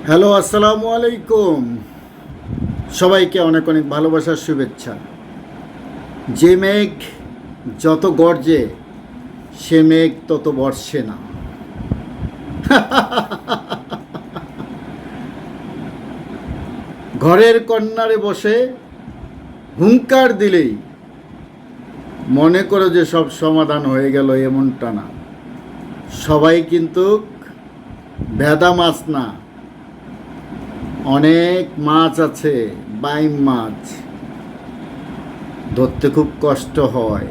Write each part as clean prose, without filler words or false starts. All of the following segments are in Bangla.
হ্যালো, আসসালামু আলাইকুম। সবাইকে অনেক অনেক ভালোবাসার শুভেচ্ছা। যে মেঘ যত গর্জে সে মেঘ তত বর্ষে না। ঘরের কর্নারে বসে হুঙ্কার দিলেই মনে করো যে সব সমাধান হয়ে গেল, এমনটা না। সবাই কিন্তু ভেদা মাছ না, অনেক মাছ আছে, বাইম মাছ ধরতে খুব কষ্ট হয়।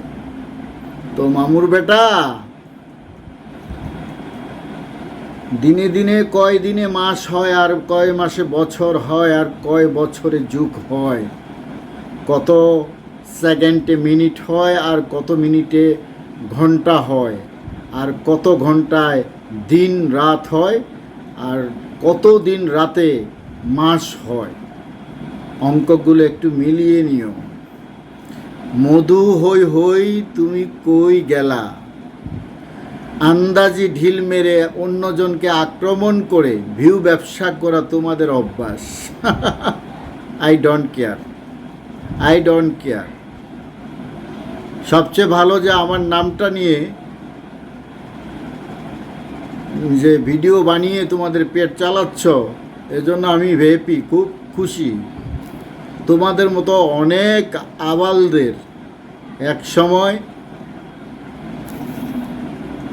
তো মামুর বেটা, দিনে দিনে কয় দিনে মাস হয়, আর কয় মাসে বছর হয়, আর কয় বছরে যুগ হয়, কত সেকেন্ডে মিনিট হয়, আর কত মিনিটে ঘন্টা হয়, আর কত ঘন্টায় দিন রাত হয়, আর কত দিন রাতে মাস হয়। অঙ্কগুলো একটু মিলিয়ে নিও। মধু হই হই তুমি কই গেলা, আন্দাজি ঢিল মেরে অন্যজনকে আক্রমণ করে ভিউ ব্যবসা করা তোমাদের অভ্যাস। I don't care, I don't care. সবচেয়ে ভালো যে আমার নামটা নিয়ে যে ভিডিও বানিয়ে তোমাদের পেট চালাচ্ছ, এজন্য আমি ভেপি, খুব খুশি। তোমাদের মতো অনেক আবালদের এক সময়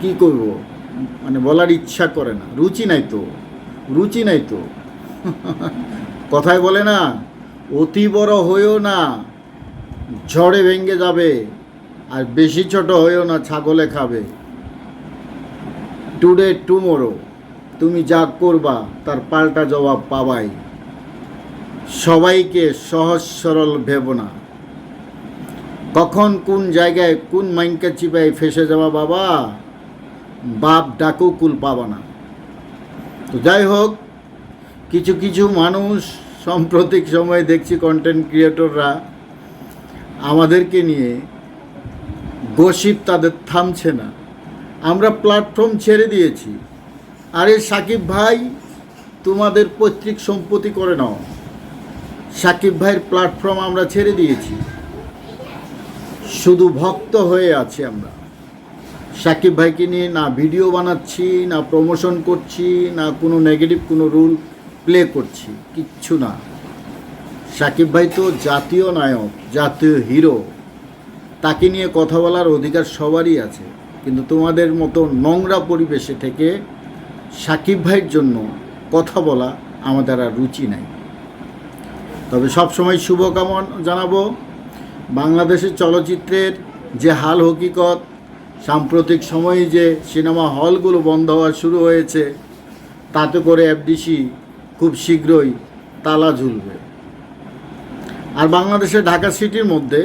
কি করব, মানে বলার ইচ্ছা করে না, রুচি নাই তো, রুচি নাই তো। কথায় বলে না, অতি বড় হইও না, ঝড়ে ভেঙে যাবে, আর বেশি ছোট হইও না, ছাগলে খাবে। টুডে টুমোরো তুমি যা করবা তার পাল্টা জবাব পাবাই। সবাইকে সহজ সরল ভেবো না, কখন কোন জায়গায় কোন মাইনকা চিপায় ফেসে যাওয়া বাবা, বাপ ডাকও কুল পাবা না। তো যাই হোক, কিছু কিছু মানুষ সাম্প্রতিক সময়ে দেখছি কন্টেন্ট ক্রিয়েটররা আমাদেরকে নিয়ে গসিপ তাদের থামছে না। আমরা প্ল্যাটফর্ম ছেড়ে দিয়েছি। আরে সাকিব ভাই, তোমাদের পৈতৃক সম্পত্তি করে নাও। সাকিব ভাইয়ের প্ল্যাটফর্ম আমরা ছেড়ে দিয়েছি, শুধু ভক্ত হয়ে আছি আমরা। সাকিব ভাইকে নিয়ে না ভিডিও বানাচ্ছি, না প্রমোশন করছি, না কোনো নেগেটিভ কোনো রুল প্লে করছি, কিচ্ছু না। সাকিব ভাই তো জাতীয় নায়ক, জাতীয় হিরো, তাকে নিয়ে কথা বলার অধিকার সবারই আছে। কিন্তু তোমাদের মতো নোংরা পরিবেশে থেকে সাকিব ভাইয়ের জন্য কথা বলা আমাদের আর রুচি নাই। তবে সবসময় শুভকামনা জানাবো। বাংলাদেশের চলচ্চিত্রের যে হাল হকিকত, সাম্প্রতিক সময়ে যে সিনেমা হলগুলো বন্ধ হওয়া শুরু হয়েছে, তাতে করে এফডিসি খুব শীঘ্রই তালা ঝুলবে। আর বাংলাদেশের ঢাকা সিটির মধ্যে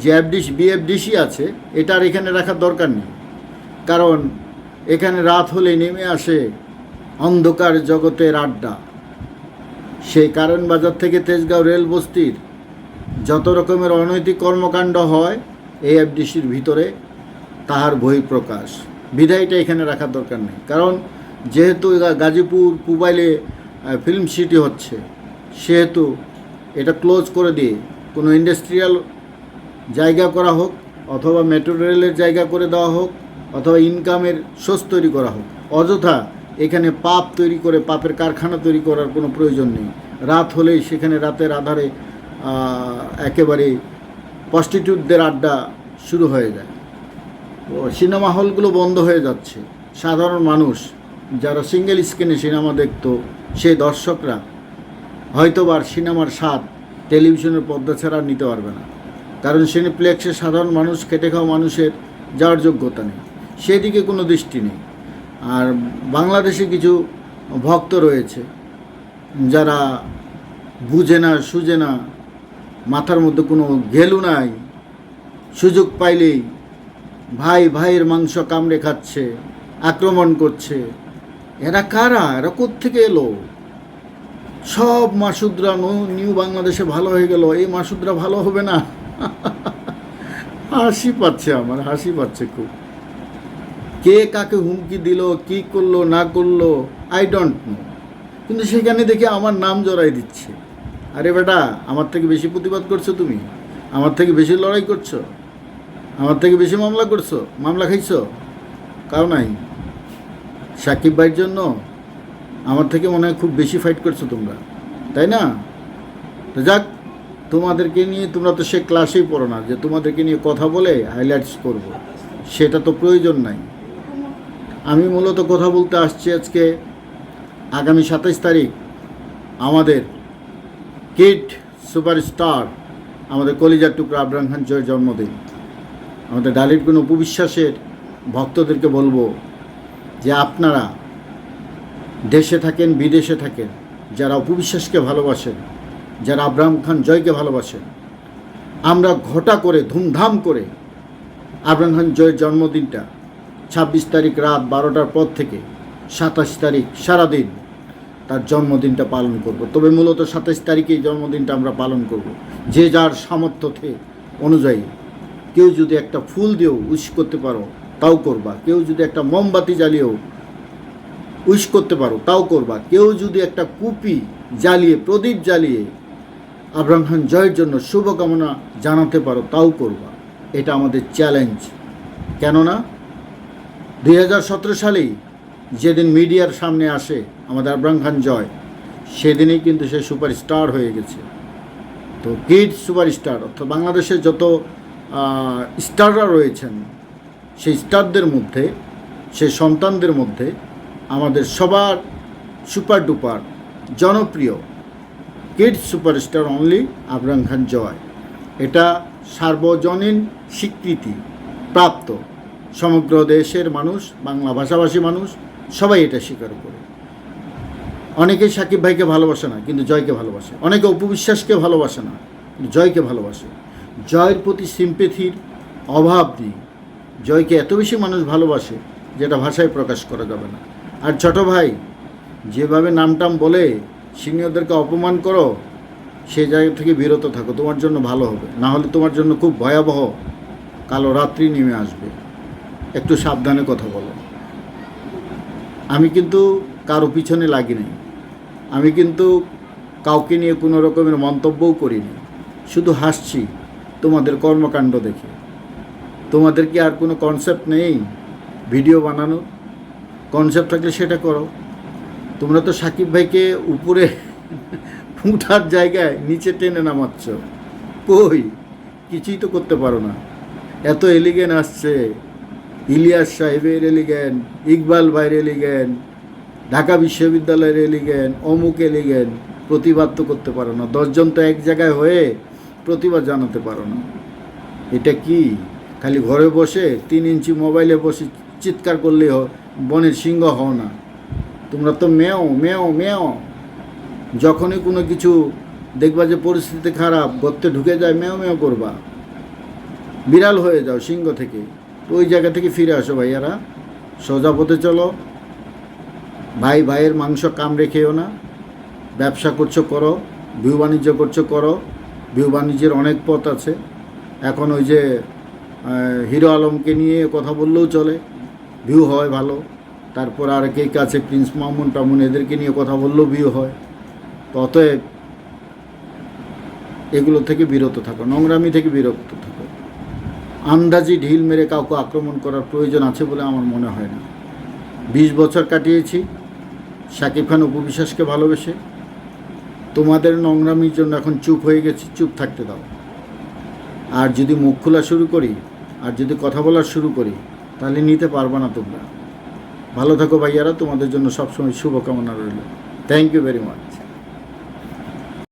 যে বিএফডিসি আছে, এটা আর এখানে রাখার দরকার নেই। কারণ এখানে রাত হলে নেমে আসে অন্ধকার জগতের আড্ডা। সেই কারণ বাজার থেকে তেজগাঁও রেল বস্তির যত রকমের অনৈতিক কর্মকাণ্ড হয়, এই এফডিসির ভিতরে তাহার বহিঃপ্রকাশ। বিধায়টা এখানে রাখার দরকার নেই। কারণ যেহেতু গাজীপুর পুবাইলে ফিল্ম সিটি হচ্ছে, সেহেতু এটা ক্লোজ করে দিয়ে কোনো ইন্ডাস্ট্রিয়াল জায়গা করা হোক, অথবা মেট্রো রেলের জায়গা করে দেওয়া হোক, অথবা ইনকামের সোর্স তৈরি করা হোক। অযথা এখানে পাপ তৈরি করে পাপের কারখানা তৈরি করার কোনো প্রয়োজন নেই। রাত হলেই সেখানে রাতের আধারে একেবারে প্রস্টিটিউটদের আড্ডা শুরু হয়ে যায়। সিনেমা হলগুলো বন্ধ হয়ে যাচ্ছে। সাধারণ মানুষ যারা সিঙ্গেল স্ক্রিনে সিনেমা দেখত, সেই দর্শকরা হয়তোবা সিনেমার স্বাদ টেলিভিশনের পর্দা ছাড়া নিতে পারবে না। কারণ সিনেপ্লেক্সে সাধারণ মানুষ, খেটে খাওয়া মানুষের যাওয়ার যোগ্যতা নেই, সেদিকে কোনো দৃষ্টি নেই। আর বাংলাদেশে কিছু ভক্ত রয়েছে যারা বুঝে না, সুঝে না, মাথার মধ্যে কোনো ঘেলু নাই, সুযোগ পাইলেই ভাই ভাইয়ের মাংস কামড়ে খাচ্ছে, আক্রমণ করছে। এরা কারা? এরা কোত্থেকে এলো? সব মাসুদরা নিউ বাংলাদেশে ভালো হয়ে গেল, এই মাসুদরা ভালো হবে না? হাসি পাচ্ছে, আমার হাসি পাচ্ছে খুব। কে কাকে হুমকি দিল, কি করলো না করলো, আই ডোন্ট নো। কিন্তু সেখানে দেখে আমার নাম জড়াই দিচ্ছে। আরে বেটা, আমার থেকে বেশি প্রতিবাদ করছো তুমি, আমার থেকে বেশি লড়াই করছো, আমার থেকে বেশি মামলা করছো, মামলা খাইছো? কাও নাই। সাকিব ভাইয়ের জন্য আমার থেকে মনে হয় খুব বেশি ফাইট করছো তোমরা, তাই না? তো যাক, তোমাদেরকে নিয়ে, তোমরা তো সে ক্লাসেই পড়ো না যে তোমাদেরকে নিয়ে কথা বলে হাইলাইটস করব, সেটা তো প্রয়োজন নাই। আমি মূলত কথা বলতে আসছি আজকে আগামী 27 তারিখ আমাদের কিড সুপারস্টার, আমাদের কলিজার টুকরা আবরাম খান জয়ের জন্মদিন। আমাদের ডালির কোনো উপবিশ্বাসের ভক্তদেরকে বলবো যে আপনারা দেশে থাকেন, বিদেশে থাকেন, যারা উপবিশ্বাসকে ভালোবাসেন, যারা আবরাম খান জয়কে ভালোবাসেন, আমরা ঘটা করে ধুমধাম করে আবরাম খান জয়ের জন্মদিনটা 26 তারিখ রাত 12টার পর থেকে 27 তারিখ সারাদিন তার জন্মদিনটা পালন করব। তবে মূলত 27 তারিখেই জন্মদিনটা আমরা পালন করব। যে যার সামর্থ্য অনুযায়ী কেউ যদি একটা ফুল দিয়েও উইশ করতে পারো তাও করবা, কেউ যদি একটা মোমবাতি জ্বালিয়েও উইশ করতে পারো তাও করবা, কেউ যদি একটা কুপি জ্বালিয়ে, প্রদীপ জ্বালিয়ে আবরাম খান জয়ের জন্য শুভকামনা জানাতে পারো তাও করবা। এটা আমাদের চ্যালেঞ্জ। কেননা 2017 সালেই যেদিন মিডিয়ার সামনে আসে আমাদের আবরাম খান জয়, সেদিনই কিন্তু সে সুপারস্টার হয়ে গেছে। তো কিড সুপারস্টার অর্থাৎ বাংলাদেশের যত স্টাররা রয়েছেন, সেই স্টারদের মধ্যে, সেই সন্তানদের মধ্যে আমাদের সবার সুপার ডুপার জনপ্রিয় কিড সুপারস্টার অনলি আবরাম খান জয়। এটা সার্বজনীন স্বীকৃতি প্রাপ্ত। সমগ্র দেশের মানুষ, বাংলা ভাষাভাষী মানুষ সবাই এটা স্বীকার করে। অনেকেই সাকিব ভাইকে ভালোবাসে না, কিন্তু জয়কে ভালোবাসে। অনেকে উপবিশ্বাসকে ভালোবাসে না, কিন্তু জয়কে ভালোবাসে। জয়ের প্রতি সিম্পেথির অভাব নেই। জয়কে এত বেশি মানুষ ভালোবাসে যেটা ভাষায় প্রকাশ করা যাবে না। আর ছোট ভাই, যেভাবে নামটাম বলে সিনিয়রদেরকে অপমান করো, সেই জায়গা থেকে বিরত থাকো, তোমার জন্য ভালো হবে। না হলে তোমার জন্য খুব ভয়াবহ কালো রাত্রি নেমে আসবে। একটু সাবধানে কথা বলো। আমি কিন্তু কারো পিছনে লাগিনি, আমি কিন্তু কাউকে নিয়ে কোনো রকমের মন্তব্যও করিনি, শুধু হাসছি তোমাদের কর্মকাণ্ড দেখে। তোমাদের কি আর কোনো কনসেপ্ট নেই ভিডিও বানানোর? কনসেপ্ট থাকলে সেটা করো। তোমরা তো সাকিব ভাইকে উপরে উঠার জায়গায় নিচে টেনে নামাচ্ছ। কই, কিছুই তো করতে পারো না। এত এলিগেন আসছে, ইলিয়াস সাহেবের এলিগেন, ইকবাল ভাইয়ের এলিগেন, ঢাকা বিশ্ববিদ্যালয়ের এলিগেন, অমুক এলিগেন, প্রতিবাদ তো করতে পারো না। 10 জন তো এক জায়গায় হয়ে প্রতিবাদ জানাতে পারো না। এটা কি খালি ঘরে বসে 3 ইঞ্চি মোবাইলে বসে চিৎকার করলেই বনের সিংহ হও না? তোমরা তো মেও মেও মেও, যখনই কোনো কিছু দেখবা যে পরিস্থিতি খারাপ, গর্তে ঢুকে যায়, মেও মেও করবা, বিড়াল হয়ে যাও সিংহ থেকে। তো ওই জায়গা থেকে ফিরে আসো ভাইয়ারা, সোজা পথে চলো। ভাই ভাইয়ের মাংস কামড়ে খেও না। ব্যবসা করছো করো, ভিউ বাণিজ্য করছো করো। ভিউ বাণিজ্যের অনেক পথ আছে। এখন ওই যে হিরো আলমকে নিয়ে কথা বললেও চলে, ভিউ হয় ভালো। তারপর আর কে কাছে প্রিন্স মামুন টামুন, এদেরকে নিয়ে কথা বললেও ভিউ হয়। তো অতএব এগুলো থেকে বিরত থাকো, নোংরামি থেকে বিরত থাকো। আন্দাজি ঢিল মেরে কাউকে আক্রমণ করার প্রয়োজন আছে বলে আমার মনে হয় না। 20 বছর কাটিয়েছি সাকিব খান উপবিশ্বাসকে ভালোবেসে। তোমাদের নোংরামির জন্য এখন চুপ হয়ে গেছি, চুপ থাকতে দাও। আর যদি মুখ খোলা শুরু করি, আর যদি কথা বলা শুরু করি, তাহলে নিতে পারবে না তোমরা। ভালো থাকো ভাইয়ারা, তোমাদের জন্য সবসময় শুভকামনা রইল। Thank you very much.